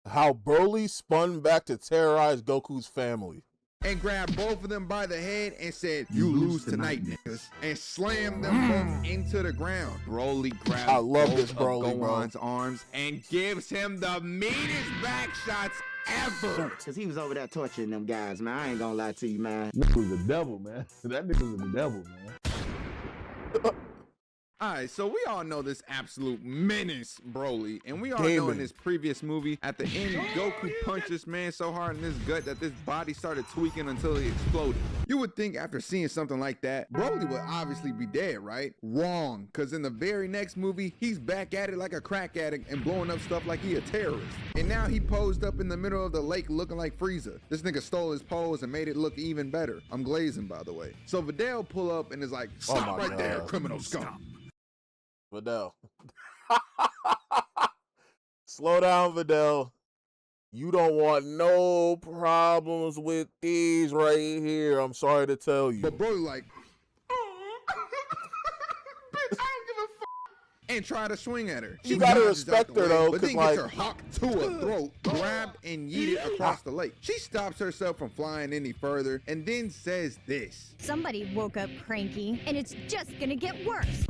How Broly spun back to terrorize Goku's family. And grabbed both of them by the head and said, "You lose tonight, niggas," and slammed them both into the ground. Broly grabs both of Gohan's arms and gives him the meanest back shots ever. Cause he was over there torturing them guys, man. I ain't gonna lie to you, man. Nigga was the devil, man. That nigga was the devil, man. All right, so we all know this absolute menace, Broly, and we all know in this previous movie, at the end, Goku punched this man so hard in his gut that this body started tweaking until he exploded. You would think after seeing something like that, Broly would obviously be dead, right? Wrong, because in the very next movie, he's back at it like a crack addict and blowing up stuff like he a terrorist. And now he posed up in the middle of the lake looking like Frieza. This nigga stole his pose and made it look even better. I'm glazing, by the way. So Videl pull up and is like, "Stop right there, criminal scum." Videl. Slow down, Videl. You don't want no problems with these right here. I'm sorry to tell you. But Broly like, bitch, I don't give a fuck. And try to swing at her. You gotta respect her though, but then like, gets her hawk to her throat, grabbed and yeeted across the lake. She stops herself from flying any further and then says this. Somebody woke up cranky and it's just gonna get worse.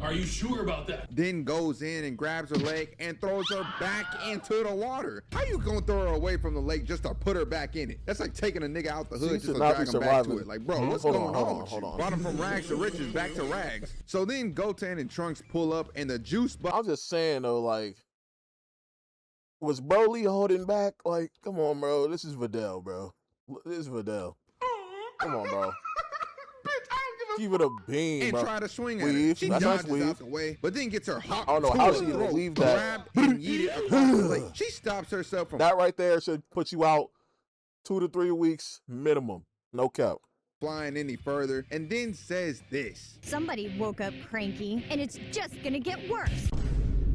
Are you sure about that? Then goes in and grabs her leg and throws her back into the water. How you gonna throw her away from the lake just to put her back in it? That's like taking a nigga out the hood just to drag him back to it. Like, bro, what's going on? Brought him from rags to riches back to rags. So then Goten and Trunks pull up and the juice box. I'm just saying though, like, was Broly holding back? Like, come on, bro. This is Videl, bro. This is Videl. Come on, bro. Give it a beam, and bro. Try to swing at her. She dodges out the way, but then gets her hawk. I don't know how she even leave that. Grabbed and yeeted across the lake. She stops herself from that right there should put you out 2 to 3 weeks minimum. No cap. Flying any further, and then says this. Somebody woke up cranky and it's just gonna get worse.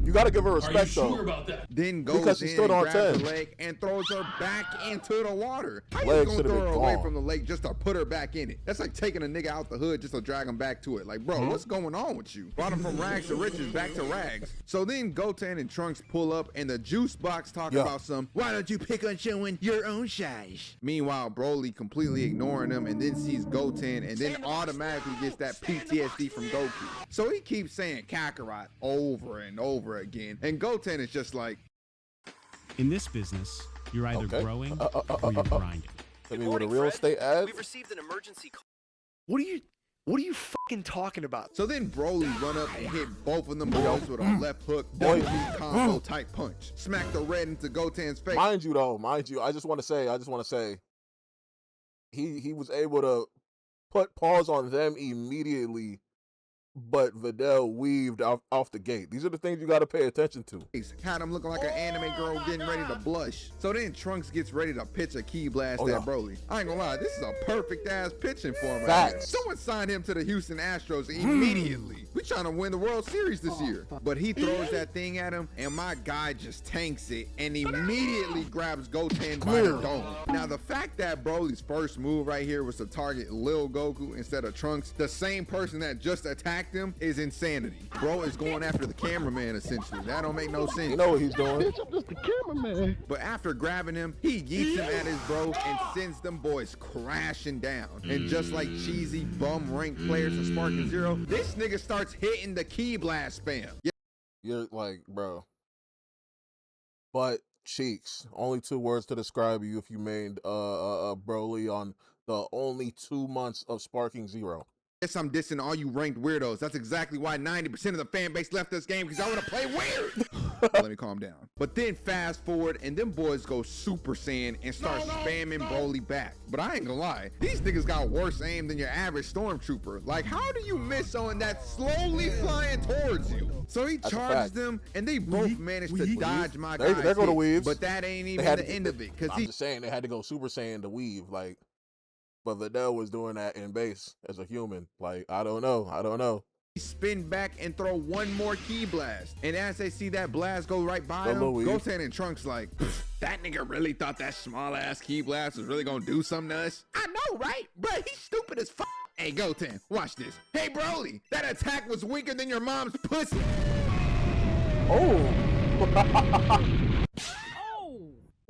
You gotta give her respect, Are you sure though. about that? Then goes because she in stood and on grabs 10. her leg and throws her back into the water. How you Legs gonna throw her been away gone. from the lake just to put her back in it? That's like taking a nigga out the hood just to drag him back to it. Like, bro, what's going on with you? Brought him from rags to riches back to rags. So then Goten and Trunks pull up and the juice box talk about some, why don't you pick on showing your own size? Meanwhile, Broly completely ignoring him and then sees Goten and then automatically gets that PTSD from Goku. So he keeps saying Kakarot over and over again. And Goten is just like, in this business, you're either growing or you're grinding. I mean, with a real estate ad. We've received an emergency call. What are you fucking talking about? So then Broly run up and hit both of them boys with a left hook, double V combo type punch. Smack the red into Goten's face. Mind you, I just want to say, he was able to put pause on them immediately. But Videl weaved off the gate. These are the things you got to pay attention to. Had him looking like an anime girl getting ready to blush. So then Trunks gets ready to pitch a key blast at Broly. I ain't gonna lie, this is a perfect ass pitching for him. Right here. Someone signed him to the Houston Astros immediately. We trying to win the World Series this year. But he throws that thing at him and my guy just tanks it and immediately grabs Goten by the dome. Now the fact that Broly's first move right here was to target Lil Goku instead of Trunks, the same person that just attacked him, is insanity. Bro is going after the cameraman essentially. That don't make no sense. You know what he's doing. Bitch, I'm just the cameraman. But after grabbing him, he yeets him at his bro and sends them boys crashing down. And just like cheesy bum ranked players in Sparking Zero, this nigga starts hitting the key blast spam. You're like, bro. But Cheeks, only 2 words to describe you if you made Broly on the only 2 months of Sparking Zero. Yes, I'm dissing all you ranked weirdos. That's exactly why 90% of the fan base left this game, because I want to play weird. Let me calm down. But then fast forward and them boys go Super Saiyan and start spamming Broly back. But I ain't gonna lie, these niggas got worse aim than your average stormtrooper. Like, how do you miss someone that's slowly flying towards you? So he charges them and they both manage to dodge my guy's They're going to weave. But that ain't even the end of it. I'm just saying they had to go Super Saiyan to weave. Like, but Videl was doing that in base as a human. Like, I don't know. Spin back and throw one more key blast. And as they see that blast go right by him, Goten and Trunks like, that nigga really thought that small ass key blast was really gonna do something to us? I know, right? But he's stupid as fuck. Hey, Goten, watch this. Hey, Broly, that attack was weaker than your mom's pussy. Oh.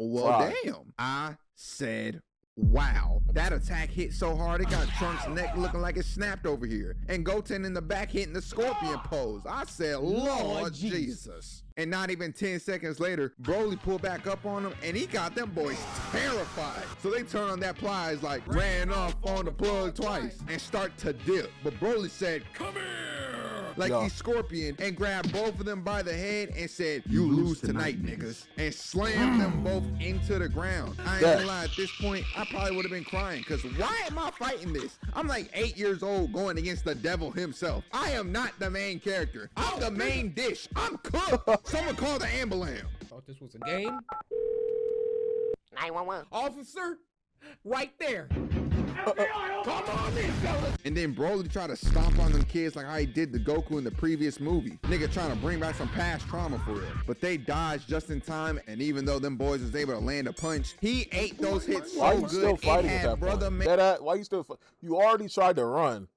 Well, Fried. damn. I said, wow. That attack hit so hard, it got Trunks' neck looking like it snapped over here. And Goten in the back hitting the scorpion pose. I said, Lord Jesus. And not even 10 seconds later, Broly pulled back up on him, and he got them boys terrified. So they turn on that plies like, ran off on the plug twice, and start to dip. But Broly said, come here, like he's Scorpion, and grabbed both of them by the head and said, you lose tonight, niggas, and slammed them both into the ground. I ain't gonna lie, at this point, I probably would have been crying, because why am I fighting this? I'm like 8 years old going against the devil himself. I am not the main character. I'm the main dish. I'm cooked. Someone call the ambulance. Thought this was a game. 911. Officer, right there. Come on in, fellas. And then Broly tried to stomp on them kids like how he did to Goku in the previous movie. Nigga trying to bring back some past trauma for it. But they dodged just in time, and even though them boys was able to land a punch, he ate those hits Why so you still good fighting it at had that brother point? man. Why you still? You already tried to run.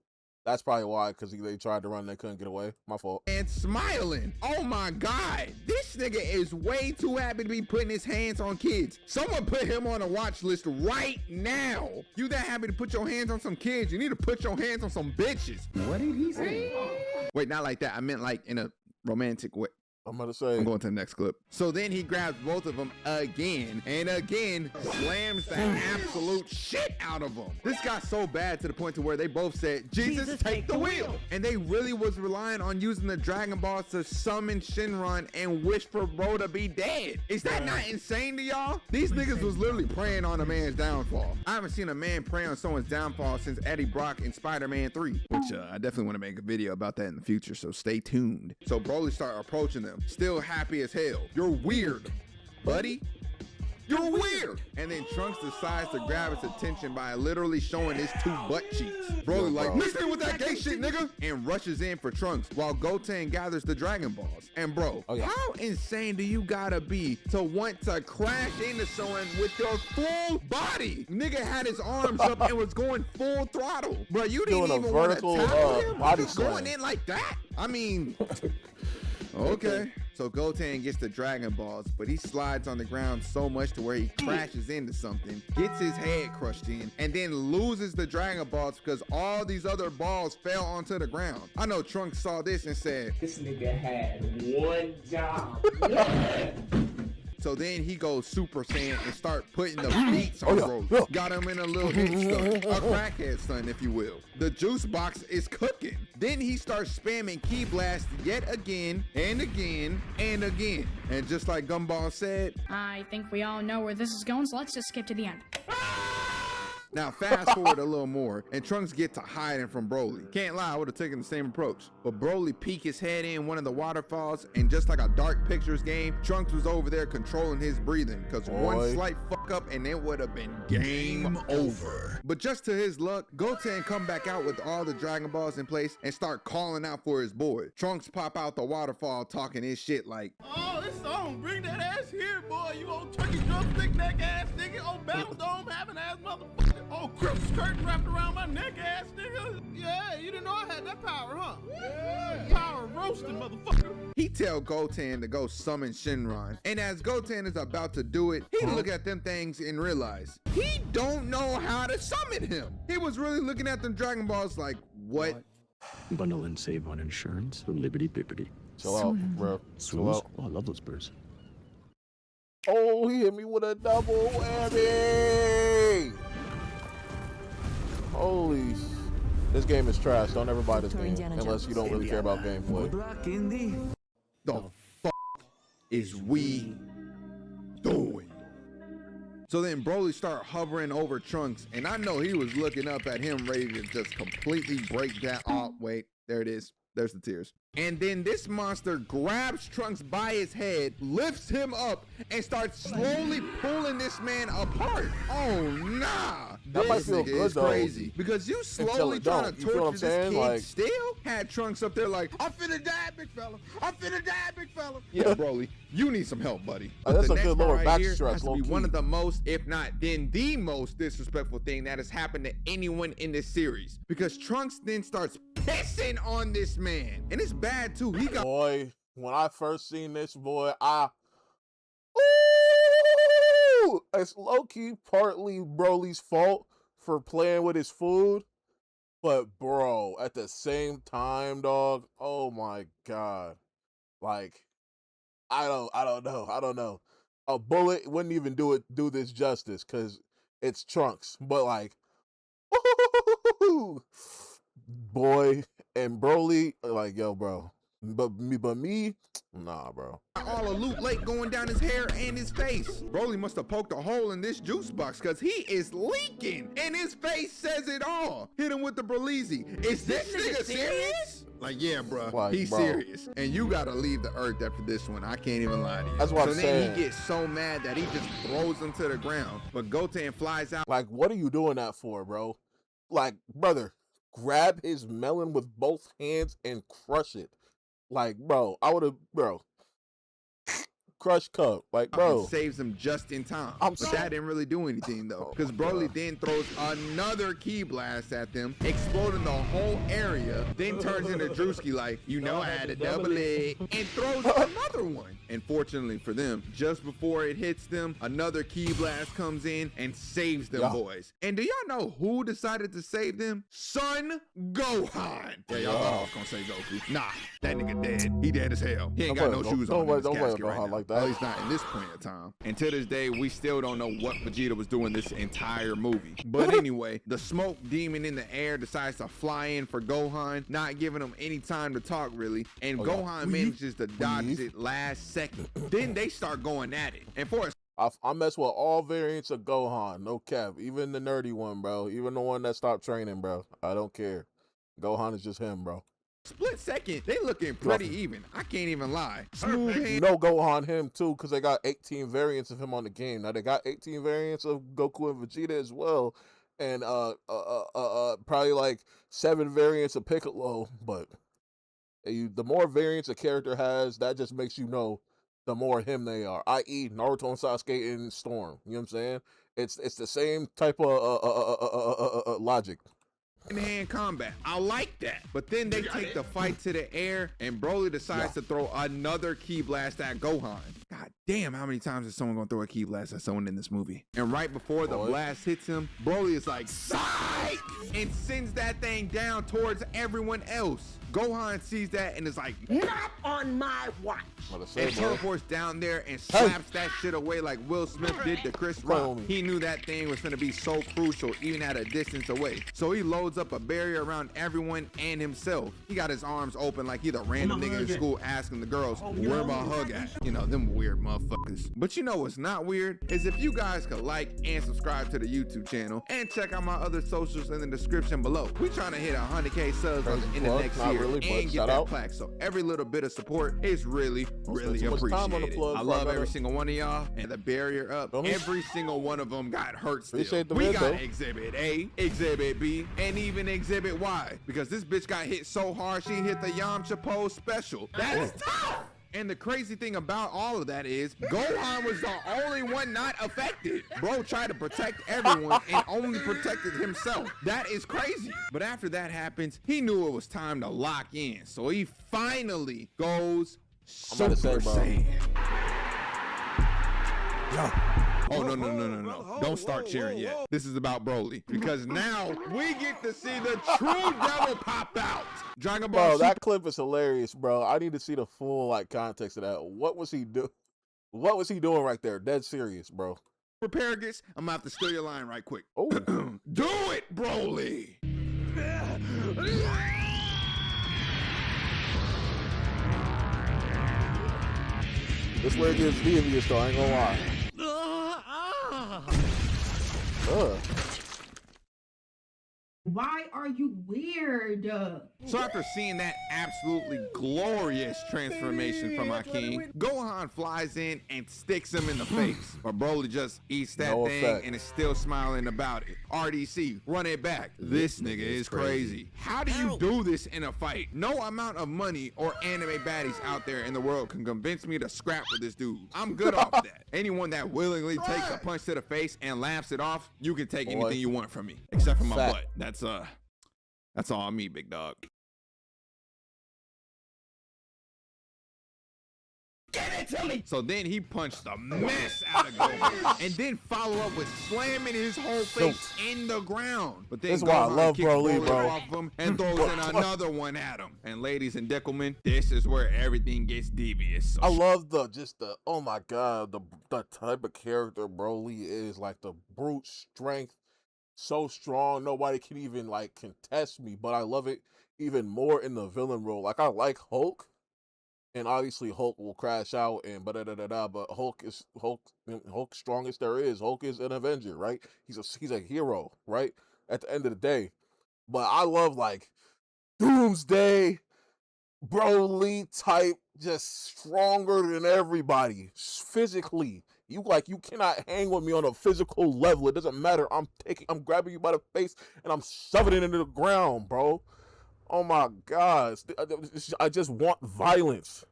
That's probably why, because they tried to run and they couldn't get away. My fault. And smiling. Oh my God. This nigga is way too happy to be putting his hands on kids. Someone put him on a watch list right now. You that happy to put your hands on some kids, you need to put your hands on some bitches. What did he say? Wait, not like that. I meant like in a romantic way. I'm gonna say. I'm going to the next clip. So then he grabs both of them again and again, slams the absolute shit out of them. This got so bad to the point to where they both said, Jesus, take the wheel. And they really was relying on using the Dragon Balls to summon Shenron and wish for bro to be dead. Is that not insane to y'all? These niggas was literally praying on a man's downfall. I haven't seen a man pray on someone's downfall since Eddie Brock in Spider-Man 3, which I definitely want to make a video about that in the future, so stay tuned. So Broly started approaching them, still happy as hell. You're weird, buddy. You're weird. And then Trunks decides to grab his attention by literally showing his two butt cheeks. Broly like, listen with that gay shit, nigga, and rushes in for Trunks while Goten gathers the Dragon Balls. And bro, how insane do you gotta be to want to crash into someone with your full body? Nigga had his arms up and was going full throttle. Bro, you didn't even want to tackle him. Body Just going in like that? I mean, okay. So Goten gets the Dragon Balls, but he slides on the ground so much to where he crashes into something, gets his head crushed in, and then loses the Dragon Balls because all these other balls fell onto the ground. I know Trunks saw this and said, this nigga had one job. So then he goes Super Saiyan and start putting the beats on Broly. Got him in a little hit stun, a crackhead stun, if you will. The juice box is cooking. Then he starts spamming Ki Blast yet again and again and again. And just like Gumball said, I think we all know where this is going, so let's just skip to the end. now fast forward a little more, and Trunks get to hiding from Broly. Can't lie, I would have taken the same approach. But Broly peek his head in one of the waterfalls, and just like a Dark Pictures game, Trunks was over there controlling his breathing, because one slight fuck up and it would have been game over. But just to his luck, Goten come back out with all the Dragon Balls in place and start calling out for his boy. Trunks pop out the waterfall talking his shit like, oh, it's on, bring that ass here, boy. You old turkey drumstick neck ass nigga, old battle dome having ass motherfucker. Oh, crisp skirt wrapped around my neck ass nigga. Yeah, you didn't know I had that power, huh? Yeah. Power roasting, motherfucker. He tell Goten to go summon Shenron. And as Goten is about to do it, he look at them things and realize he don't know how to summon him. He was really looking at them Dragon Balls like, what? Bundle and save on insurance for Liberty Bippity. Chill out, bro. Chill out. Oh, I love those birds. Oh, he hit me with a double whammy. Holy, this game is trash. Don't ever buy this game unless you don't really care about gameplay. The fuck is we doing? So then Broly start hovering over Trunks, and I know he was looking up at him ready to just completely break that. Oh, wait, there it is. There's the tears. And then this monster grabs Trunks by his head, lifts him up, and starts slowly pulling this man apart. Oh, nah. That might feel nigga good, is though. crazy. Because you slowly trying to torture this kid like, still had Trunks up there like, I'm finna die, big fella. I'm finna die, big fella. Yeah, Broly, you need some help, buddy. But that's the a next good part lower right back here stretch, has to be one of the most, if not then the most disrespectful thing that has happened to anyone in this series. Because Trunks then starts pissing on this man. And it's bad too. He got boy, when I first seen this boy, it's low-key partly Broly's fault for playing with his food, but bro, at the same time, dog, oh my god. Like, I don't know. A bullet wouldn't even do this justice because it's Trunks. But like, boy, and Broly, like, yo, bro. But me, nah, bro. All the loot lake going down his hair and his face. Broly must have poked a hole in this juice box because he is leaking and his face says it all. Hit him with the Broleezy. Is this nigga serious? Like, yeah, bro, like, he's serious. And you gotta leave the earth after this one. I can't even lie to you. That's what I'm saying. So then he gets so mad that he just throws him to the ground. But Goten flies out. Like, what are you doing that for, bro? Like, brother, grab his melon with both hands and crush it. Like, bro, I would have, bro. Crush cup, like, bro. Saves him just in time. But that didn't really do anything though, because Broly then throws another ki blast at them, exploding the whole area, then turns into Drewski like, you know I had to double it, and throws another one. And fortunately for them, just before it hits them, another ki blast comes in and saves them boys. And do y'all know who decided to save them? Son Gohan. Yeah, y'all thought I was gonna say Goku. Nah, that nigga dead. He dead as hell. He ain't got no shoes on in his casket right now. Like that. At least not in this point in time. And to this day, we still don't know what Vegeta was doing this entire movie. But anyway, the smoke demon in the air decides to fly in for Gohan, not giving him any time to talk really. And Gohan manages to dodge it last second. Then they start going at it. And for I mess with all variants of Gohan, no cap. Even the nerdy one, bro. Even the one that stopped training, bro. I don't care. Gohan is just him, bro. Split second, they looking pretty even. I can't even lie. Smooth hand. You know Gohan him too, because they got 18 variants of him on the game. Now they got 18 variants of Goku and Vegeta as well, and probably like 7 variants of Piccolo. But the more variants a character has, that just makes you know the more him they are. I.e., Naruto and Sasuke and Storm. You know what I'm saying? It's the same type of logic. Hand combat. I like that. But then they take the fight to the air and Broly decides to throw another ki blast at Gohan. God damn, how many times is someone gonna throw a ki blast at someone in this movie? And right before the blast hits him, Broly is like, psych! And sends that thing down towards everyone else. Gohan sees that and is like, not on my watch. And teleports down there and slaps that shit away like Will Smith did to Chris Rock. He knew that thing was gonna be so crucial even at a distance away. So he loads up a barrier around everyone and himself. He got his arms open like he's a random nigga in school asking the girls, where my hug at? You know, them weird motherfuckers. But you know what's not weird? Is if you guys could like and subscribe to the YouTube channel and check out my other socials in the description below. We trying to hit 100K subs in the next year and get that plaque. So every little bit of support is really appreciated. I love every single one of y'all, and the barrier up, every single one of them got hurt still. We got Exhibit A, Exhibit B, and even Exhibit Y, because this bitch got hit so hard she hit the Yamcha pose special. That's tough! And the crazy thing about all of that is Gohan was the only one not affected. Bro tried to protect everyone and only protected himself. That is crazy. But after that happens, he knew it was time to lock in. So he finally goes Super Saiyan. Oh, no. Don't start cheering yet. This is about Broly. Because now we get to see the true devil pop out. Dragon Ball. Bro, that clip is hilarious, bro. I need to see the full context of that. What was he doing? What was he doing right there? Dead serious, bro. Preparedness, I'm gonna have to steal your line right quick. Oh. Do it, Broly. This where it gets devious, though. I ain't gonna lie. Why are you weird? So after seeing that absolutely glorious transformation from our king, Gohan flies in and sticks him in the face. But Broly just eats that thing and is still smiling about it. RDC, run it back. This nigga is crazy. How do you do this in a fight? No amount of money or anime baddies out there in the world can convince me to scrap with this dude. I'm good off that. Anyone that willingly takes a punch to the face and laughs it off, you can take anything you want from me, except for my butt. That's all on me, big dog. Give it to me. So then he punched the mess out of Gohan and then follow up with slamming his whole face in the ground. But then This is why I Gohan love kicks Broly, bro. off him and throws in another one at him. And ladies and gentlemen, this is where everything gets devious. So I love oh my god, the type of character Broly is, like the brute strength, so strong nobody can even like contest me. But I love it even more in the villain role. Like I like Hulk, and obviously Hulk will crash out and but Hulk's strongest there is. Hulk is an Avenger, right? He's a hero, right? At the end of the day. But I love like Doomsday, Broly type, just stronger than everybody physically. You cannot hang with me on a physical level. It doesn't matter. I'm grabbing you by the face and I'm shoving it into the ground, bro. Oh my gosh. I just want violence.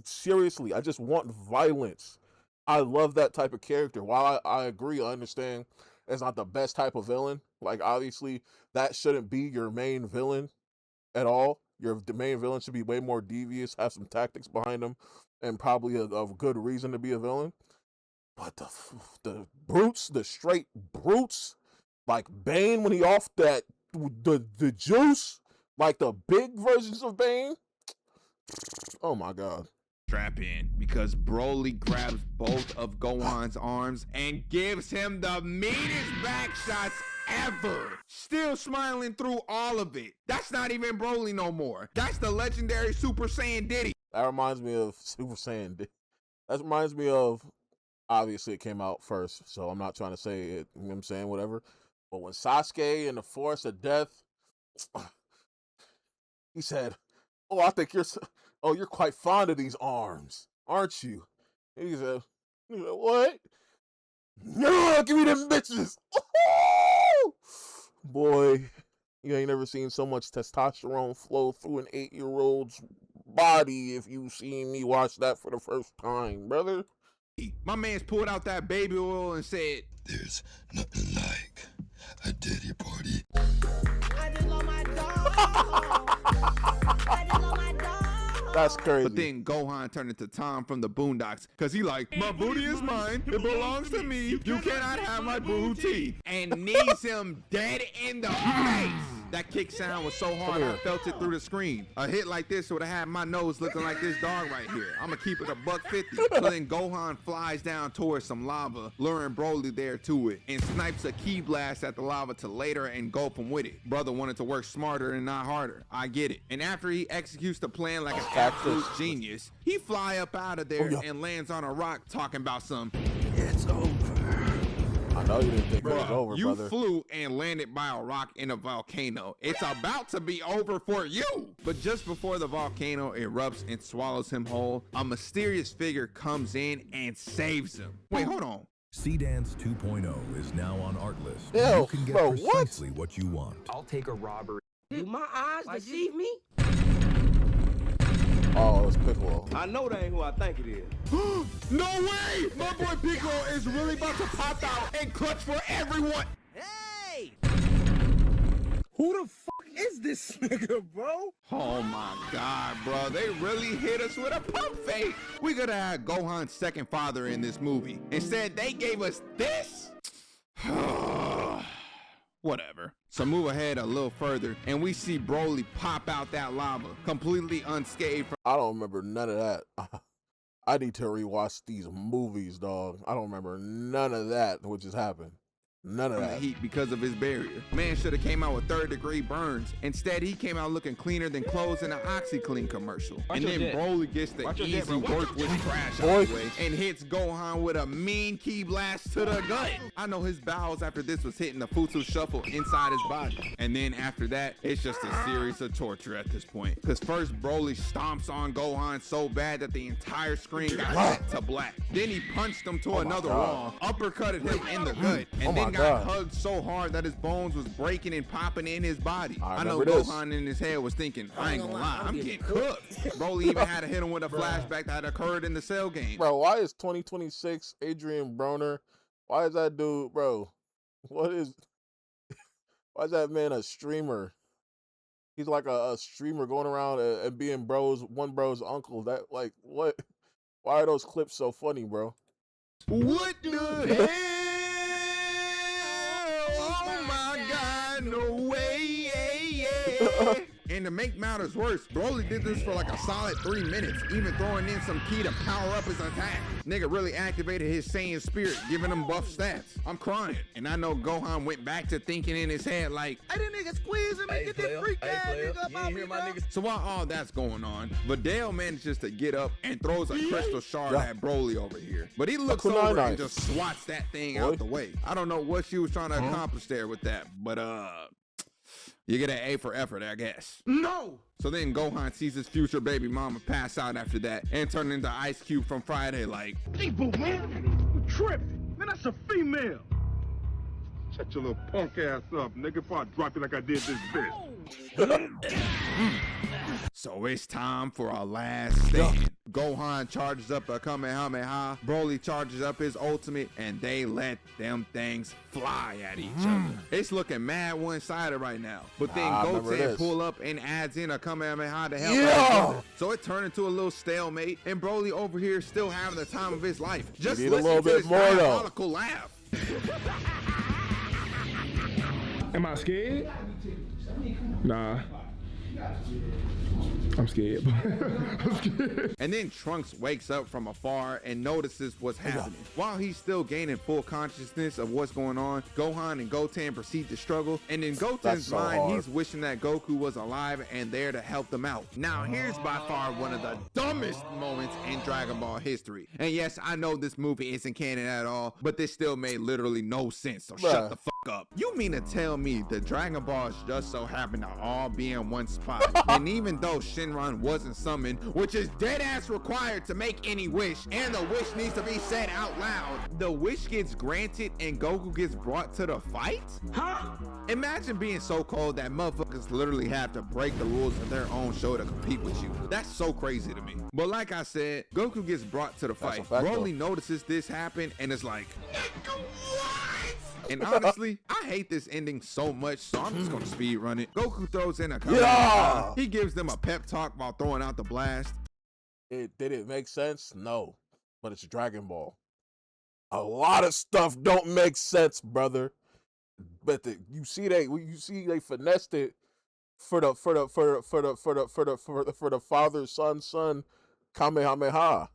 Seriously, I just want violence. I love that type of character. While I agree, I understand it's not the best type of villain. Like, obviously, that shouldn't be your main villain at all. The main villain should be way more devious, have some tactics behind him, and probably a good reason to be a villain. But the brutes, the straight brutes, like Bane when he off the juice, like the big versions of Bane. Oh my god. Strap in, because Broly grabs both of Gohan's arms and gives him the meanest back shots ever. Still smiling through all of it. That's not even Broly no more. That's the legendary Super Saiyan Diddy. That reminds me of Super Saiyan. That reminds me of, obviously it came out first, so I'm not trying to say it, you know what I'm saying, whatever. But when Sasuke in the Forest of Death, he said, "Oh, I think you're quite fond of these arms, aren't you?" He said, "What? No, give me them bitches." Boy, you ain't never seen so much testosterone flow through an 8-year-old's body if you seen me watch that for the first time, brother. My man's pulled out that baby oil and said, "There's nothing like a daddy party." I just love my dog. I just love my dog. That's crazy. But then Gohan turned into Tom from the Boondocks, because he like, "My booty is mine, it belongs to me, you cannot have my booty," and knees him dead in the face. That kick sound was so hard I felt it through the screen. A hit like this would have had my nose looking like this dog right here. I'ma keep it $150. So then Gohan flies down towards some lava, luring Broly there to it, and snipes a ki blast at the lava to later engulf him with it. Brother wanted to work smarter and not harder. I get it. And after he executes the plan like an absolute genius, he fly up out of there and lands on a rock talking about some, "It's over." I know you didn't think it was over, you brother. flew and landed by a rock in a volcano. It's about to be over for you. But just before the volcano erupts and swallows him whole, a mysterious figure comes in and saves him. Wait, hold on. C-Dance 2.0 is now on Artlist. Ew, You can get bro, precisely what you want. I'll take a robbery. Do my eyes deceive me? Oh, it's Piccolo. I know that ain't who I think it is. No way! My boy Piccolo is really about to pop out and clutch for everyone. Hey! Who the fuck is this nigga, bro? Oh my god, bro. They really hit us with a pump fake. We could have had Gohan's second father in this movie. Instead, they gave us this? Whatever. So move ahead a little further, and we see Broly pop out that lava, completely unscathed from— I don't remember none of that. I need to rewatch these movies, dog. I don't remember none of that, which has happened. None of the that. heat because of his barrier. Man should have came out with 3rd-degree burns. Instead, he came out looking cleaner than clothes in an OxyClean commercial. And then Broly gets the easy work with crash out the way and hits Gohan with a mean ki blast to the gut. I know his bowels after this was hitting the Futsu shuffle inside his body. And then after that, it's just a series of torture at this point. Because first, Broly stomps on Gohan so bad that the entire screen got set to black. Then he punched him to another wall, uppercutted him in the gut, and then got hugged so hard that his bones was breaking and popping in his body. I know Gohan in his head was thinking, I ain't gonna lie, I'm getting cooked. Broly even had to hit him with a flashback that occurred in the Cell game. Bro, why is 2026 Adrian Broner? Why is that dude, bro? Why is that man a streamer? He's like a streamer going around and being one bro's uncle. That, like, what? Why are those clips so funny, bro? What the hell? Oh my God, no way, yeah. And to make matters worse, Broly did this for like a solid 3 minutes, even throwing in some key to power up his attack. Nigga really activated his Saiyan spirit, giving him buff stats. I'm crying. And I know Gohan went back to thinking in his head like, hey, that nigga squeezing me, get that freak ass nigga up out me, so while all that's going on, Videl manages to get up and throws a crystal shard at Broly over here. But he looks over and just swats that thing out the way. I don't know what she was trying to accomplish there with that, but you get an A for effort, I guess. No! So then Gohan sees his future baby mama pass out after that and turn into Ice Cube from Friday like, People, man, you tripping. Man, that's a female. Shut your little punk ass up, nigga, before I drop you like I did this bitch. So it's time for our last stand. Gohan charges up a Kamehameha, Broly charges up his ultimate, and they let them things fly at each other. It's looking mad one-sided right now. But then Goten pull up and adds in a Kamehameha to help. So it turned into a little stalemate, and Broly over here still having the time of his life. Just listen to this diabolical laugh. Am I scared? Nah. I'm scared. I'm scared. And then Trunks wakes up from afar and notices what's happening. While he's still gaining full consciousness of what's going on, Gohan and Goten proceed to struggle. And in Goten's mind, he's wishing that Goku was alive and there to help them out. Now, here's by far one of the dumbest moments in Dragon Ball history. And yes, I know this movie isn't canon at all, but this still made literally no sense. So shut the fuck up. You mean to tell me the Dragon Balls just so happen to all be in one spot? And even though Shenron wasn't summoned, which is dead ass required to make any wish, and the wish needs to be said out loud, the wish gets granted and Goku gets brought to the fight? Huh? Imagine being so cold that motherfuckers literally have to break the rules of their own show to compete with you. That's so crazy to me. But like I said, Goku gets brought to the fight. Broly notices this happen and is like, and honestly, I hate this ending so much, so I'm just gonna speed run it. Goku throws in a Kamehameha. He gives them a pep talk while throwing out the blast. Did it make sense? No, but it's Dragon Ball. A lot of stuff don't make sense, brother. But you see they finessed it for the father son Kamehameha.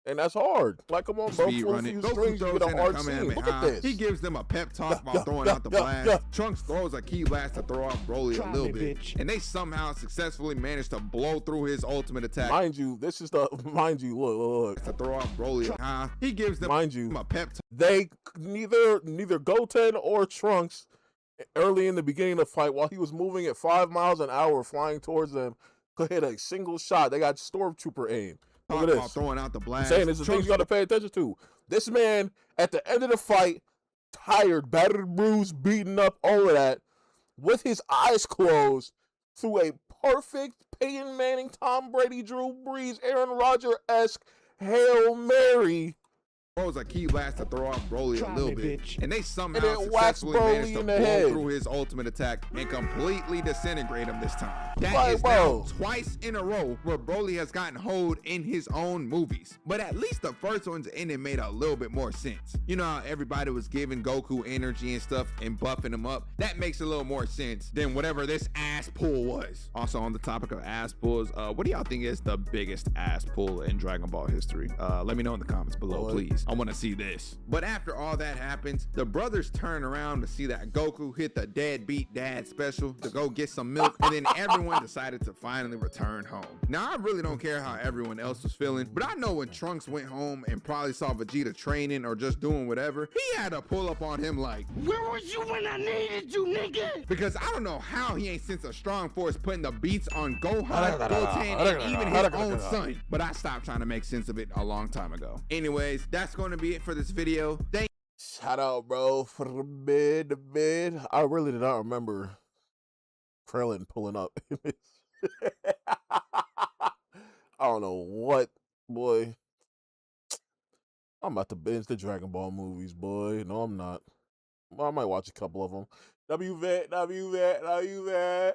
And that's hard. Like, come on, bro. Goku throws in a Kamehameha. Look at this. He gives them a pep talk while throwing out the blast. Trunks throws a key blast to throw off Broly a little bit. And they somehow successfully manage to blow through his ultimate attack. Mind you, this is the, look. To throw off Broly. He gives them a pep talk. They, neither Goten or Trunks, early in the beginning of the fight, while he was moving at 5 miles an hour, flying towards them, could hit a single shot. They got stormtrooper aim. Look at this. Throwing out the blast. I'm saying this is things you got to pay attention to. This man, at the end of the fight, tired, battered, bruised, beaten up, all of that, with his eyes closed, threw a perfect Peyton Manning, Tom Brady, Drew Brees, Aaron Rodgers-esque Hail Mary. Throws a key blast to throw off Broly a little bit. And they somehow successfully managed to blow through his ultimate attack and completely disintegrate him this time. That is now twice in a row where Broly has gotten hold in his own movies. But at least the first one's ending made a little bit more sense. You know how everybody was giving Goku energy and stuff and buffing him up? That makes a little more sense than whatever this ass pull was. Also, on the topic of ass pulls, what do y'all think is the biggest ass pull in Dragon Ball history? Let me know in the comments below, please. I want to see this. But after all that happens, the brothers turn around to see that Goku hit the deadbeat dad special to go get some milk, and then everyone decided to finally return home. Now, I really don't care how everyone else was feeling, but I know when Trunks went home and probably saw Vegeta training or just doing whatever, he had to pull up on him like, where was you when I needed you, nigga? Because I don't know how he ain't sensed a strong force putting the beats on Gohan, Goten, and even his own son. But I stopped trying to make sense of it a long time ago. Anyways, that's going to be it for this video. Shout out, bro, for the mid. I really did not remember Krillin pulling up. I don't know what, boy. I'm about to binge the Dragon Ball movies, boy. No, I'm not. Well, I might watch a couple of them. WVET.